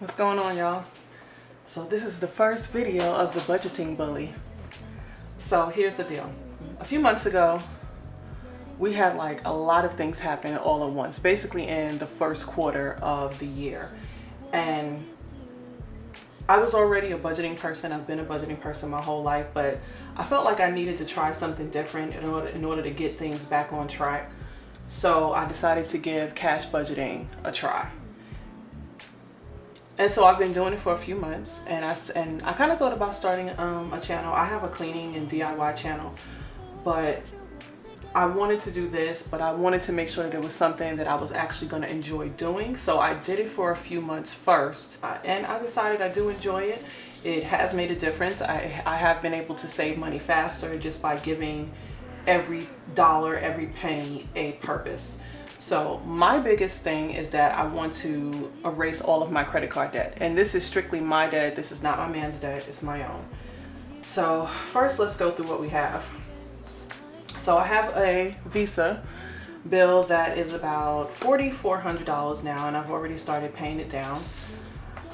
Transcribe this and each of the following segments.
What's going on, y'all? So this is the first video of the budgeting bully. So here's the deal. A few months ago, we had like a lot of things happen all at once, basically in the first quarter of the year. And I was already a budgeting person. I've been a budgeting person my whole life, but I felt like I needed to try something different in order to get things back on track. So I decided to give cash budgeting a try. And so I've been doing it for a few months, and I kind of thought about starting a channel. I have a cleaning and DIY channel, but I wanted to do this, but I wanted to make sure that it was something that I was actually going to enjoy doing. So I did it for a few months first, and I decided I do enjoy it. It has made a difference. I have been able to save money faster just by giving every dollar, every penny a purpose. So my biggest thing is that I want to erase all of my credit card debt. And this is strictly my debt. This is not my man's debt. It's my own. So first, let's go through what we have. So I have a Visa bill that is about $4,400 now, and I've already started paying it down.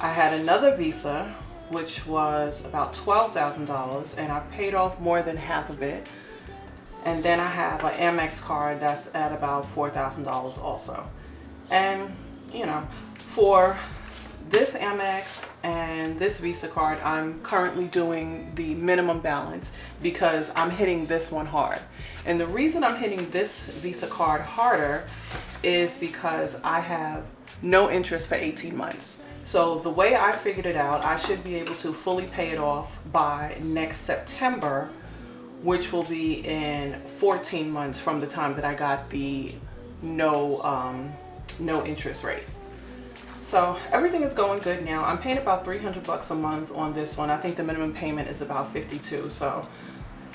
I had another Visa, which was about $12,000, and I've paid off more than half of it. And then I have an Amex card that's at about $4,000 also. And, you know, for this Amex and this Visa card, I'm currently doing the minimum balance because I'm hitting this one hard. And the reason I'm hitting this Visa card harder is because I have no interest for 18 months. So the way I figured it out, I should be able to fully pay it off by next September, which will be in 14 months from the time that I got the no interest rate. So everything is going good now. I'm paying about $300 a month on this one. I think the minimum payment is about $52. So,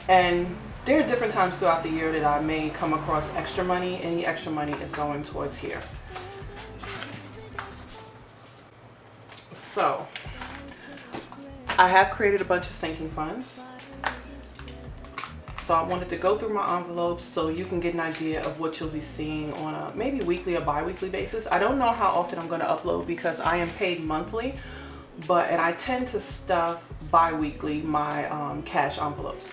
and there are different times throughout the year that I may come across extra money. Any extra money is going towards here. So I have created a bunch of sinking funds. So I wanted to go through my envelopes so you can get an idea of what you'll be seeing on a maybe weekly or bi-weekly basis. I don't know how often I'm going to upload because I am paid monthly, and I tend to stuff bi-weekly my cash envelopes.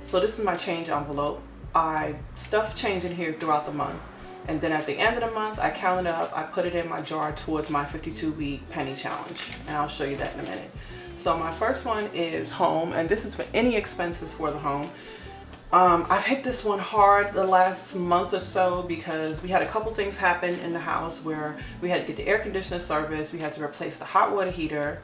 So this is my change envelope. I stuff change in here throughout the month, and then at the end of the month I count it up. I put it in my jar towards my 52-week penny challenge, and I'll show you that in a minute. So my first one is home, and this is for any expenses for the home. I've hit this one hard the last month or so because we had a couple things happen in the house where we had to get the air conditioner serviced, we had to replace the hot water heater,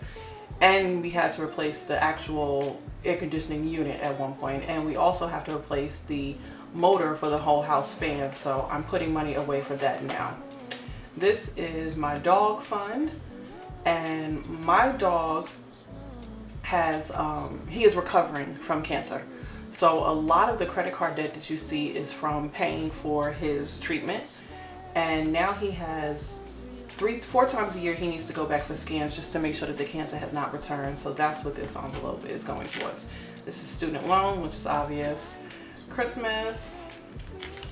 and we had to replace the actual air conditioning unit at one point, and we also have to replace the motor for the whole house fan. So I'm putting money away for that now. This is my dog fund, and my dog has he is recovering from cancer. So a lot of the credit card debt that you see is from paying for his treatment, and now he has 3-4 times a year he needs to go back for scans just to make sure that the cancer has not returned. So that's what this envelope is going towards. This is student loan, which is obvious. Christmas.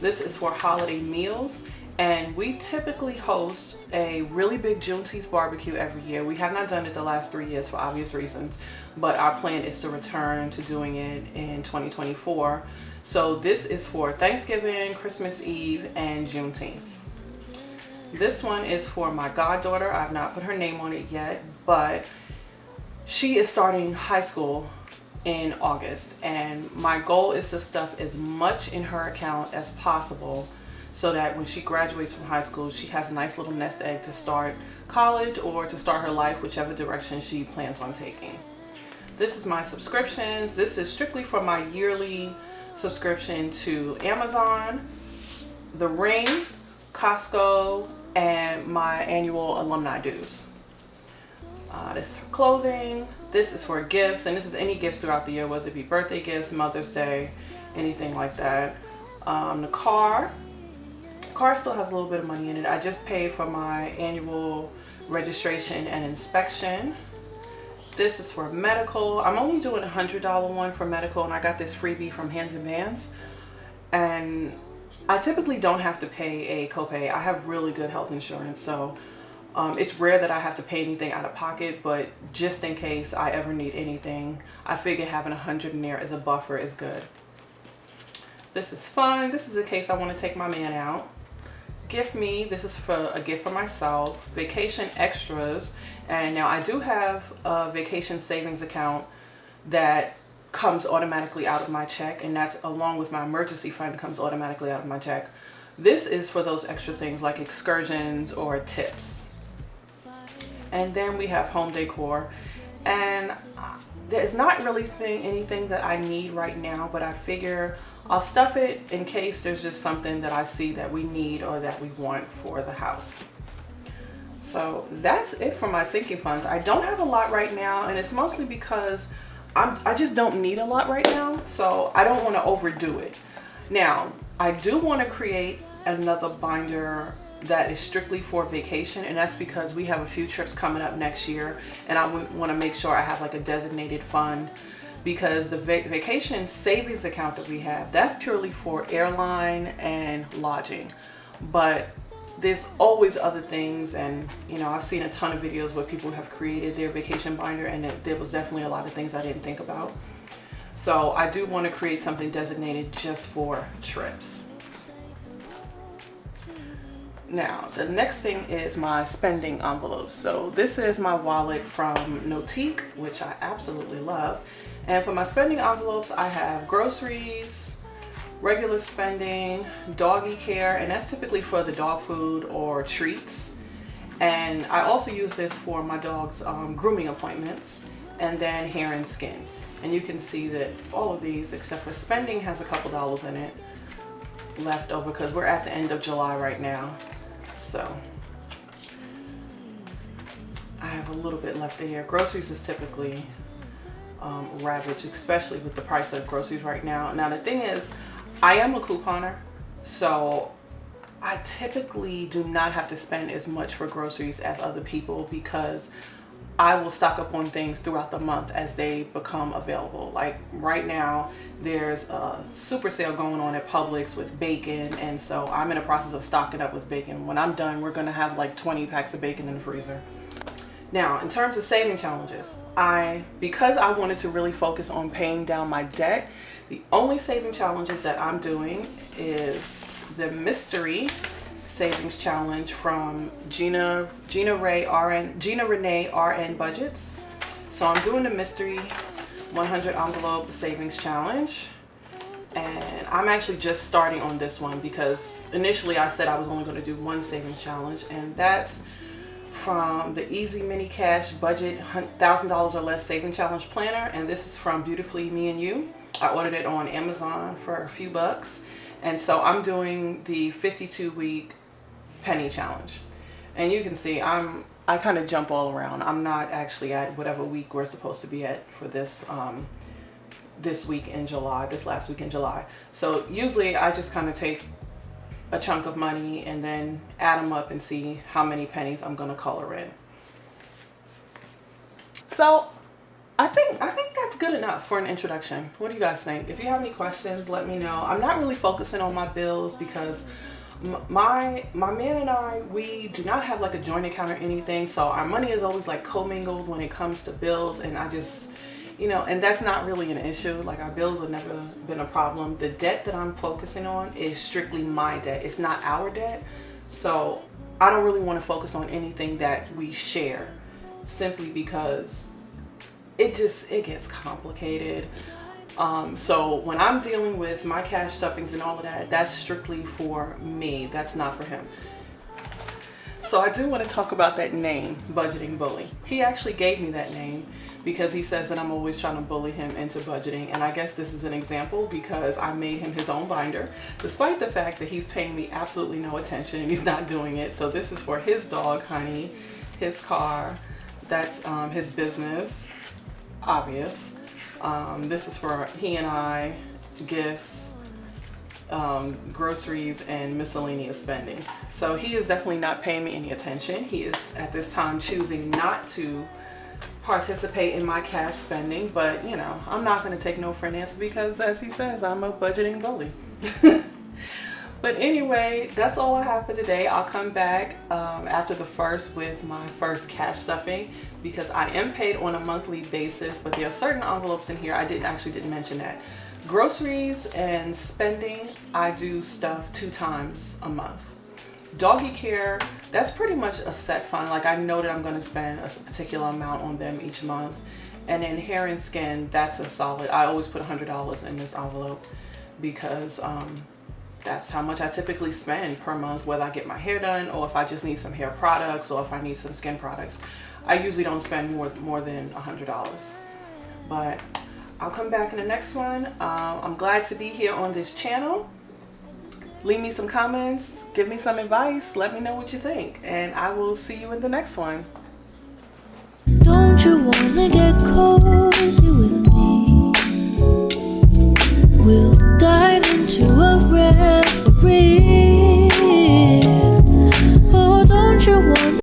This is for holiday meals. And we typically host a really big Juneteenth barbecue every year. We have not done it the last 3 years for obvious reasons, but our plan is to return to doing it in 2024. So this is for Thanksgiving, Christmas Eve, and Juneteenth. This one is for my goddaughter. I've not put her name on it yet, but she is starting high school in August, and my goal is to stuff as much in her account as possible so that when she graduates from high school, she has a nice little nest egg to start college or to start her life, whichever direction she plans on taking. This is my subscriptions. This is strictly for my yearly subscription to Amazon, the Ring, Costco, and my annual alumni dues. This is for clothing. This is for gifts, and this is any gifts throughout the year, whether it be birthday gifts, Mother's Day, anything like that. The car still has a little bit of money in it. I just paid for my annual registration and inspection. This is for medical. I'm only doing a $100 one for medical, and I got this freebie from Hands and Vans. And I typically don't have to pay a copay. I have really good health insurance, so It's rare that I have to pay anything out of pocket, but just in case I ever need anything, I figure having 100 in there as a buffer is good. This is fun. This is in case I want to take my man out. Gift me. This is for a gift for myself. Vacation extras. And now I do have a vacation savings account that comes automatically out of my check, and that's along with my emergency fund comes automatically out of my check. This is for those extra things like excursions or tips. And then we have home decor, and there's not really anything that I need right now, but I figure I'll stuff it in case there's just something that I see that we need or that we want for the house. So that's it for my sinking funds. I don't have a lot right now, and it's mostly because I just don't need a lot right now, so I don't want to overdo it. Now, I do want to create another binder that is strictly for vacation, and that's because we have a few trips coming up next year, and I want to make sure I have like a designated fund, because the vacation savings account that we have, that's purely for airline and lodging. But there's always other things, and you know, I've seen a ton of videos where people have created their vacation binder, and there was definitely a lot of things I didn't think about. So I do want to create something designated just for trips. Now, the next thing is my spending envelopes. So this is my wallet from Notique, which I absolutely love. And for my spending envelopes, I have groceries, regular spending, doggy care, and that's typically for the dog food or treats. And I also use this for my dog's grooming appointments, and then hair and skin. And you can see that all of these, except for spending, has a couple dollars in it left over because we're at the end of July right now. So I have a little bit left there. Groceries is typically ravaged, especially with the price of groceries right now. Now the thing is, I am a couponer, so I typically do not have to spend as much for groceries as other people, because I will stock up on things throughout the month as they become available. Like right now, there's a super sale going on at Publix with bacon, and so I'm in the process of stocking up with bacon. When I'm done, we're gonna have like 20 packs of bacon in the freezer. Now, in terms of saving challenges, because I wanted to really focus on paying down my debt, the only saving challenges that I'm doing is the mystery savings challenge from Gina Renee RN Budgets. So I'm doing the mystery 100 envelope savings challenge, and I'm actually just starting on this one because initially I said I was only going to do one savings challenge, and that's from the Easy Mini Cash Budget $1,000 or Less Saving Challenge Planner, and this is from Beautifully Me and You. I ordered it on Amazon for a few bucks, and so I'm doing the 52-week penny challenge. And you can see I kind of jump all around. I'm not actually at whatever week we're supposed to be at for this this week in July, this last week in July. So usually I just kind of take a chunk of money and then add them up and see how many pennies I'm going to color in. So I think that's good enough for an introduction. What do you guys think? If you have any questions, let me know. I'm not really focusing on my bills because my man and I, we do not have like a joint account or anything, so our money is always like commingled when it comes to bills, and I just, you know, and that's not really an issue. Like, our bills have never been a problem. The debt that I'm focusing on is strictly my debt. It's not our debt. So I don't really want to focus on anything that we share, simply because it gets complicated. So when I'm dealing with my cash stuffings and all of that, that's strictly for me. That's not for him. So I do want to talk about that name, Budgeting Bully. He actually gave me that name because he says that I'm always trying to bully him into budgeting. And I guess this is an example because I made him his own binder, despite the fact that he's paying me absolutely no attention and he's not doing it. So this is for his dog, Honey, his car, that's his business, obvious. This is for he and I, gifts, groceries, and miscellaneous spending. So he is definitely not paying me any attention. He is at this time choosing not to participate in my cash spending, but you know, I'm not going to take no for an answer because, as he says, I'm a budgeting bully. But anyway, that's all I have for today. I'll come back after the first with my first cash stuffing, because I am paid on a monthly basis, but there are certain envelopes in here I didn't mention that. Groceries and spending, I do stuff 2 times a month. Doggy care, that's pretty much a set fund. Like, I know that I'm going to spend a particular amount on them each month. And then hair and skin, that's a solid. I always put $100 in this envelope, because that's how much I typically spend per month, whether I get my hair done or if I just need some hair products or if I need some skin products. I usually don't spend more than $100. But I'll come back in the next one. I'm glad to be here on this channel. Leave me some comments, give me some advice, let me know what you think, and I will see you in the next one. Don't you wanna get cozy with me? We'll dive into